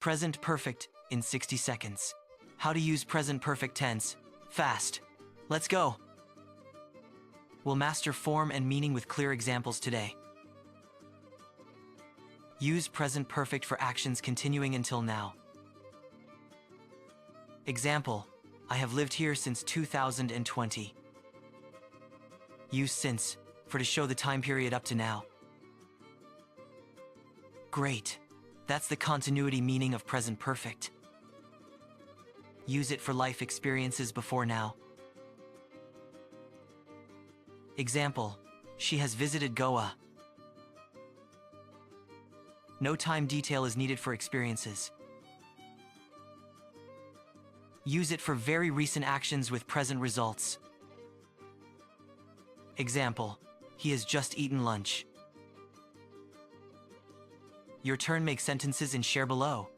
Present perfect in 60 seconds. How to use present perfect tense. Fast. Let's go. We'll master form and meaning with clear examples today. Use present perfect for actions continuing until now. Example, I have lived here since 2020. Use since for to show the time period up to now. Great. That's the continuity meaning of present perfect. Use it for life experiences before now. Example, she has visited Goa. No time detail is needed for experiences. Use it for very recent actions with present results. Example, he has just eaten lunch. Your turn, make sentences and share below.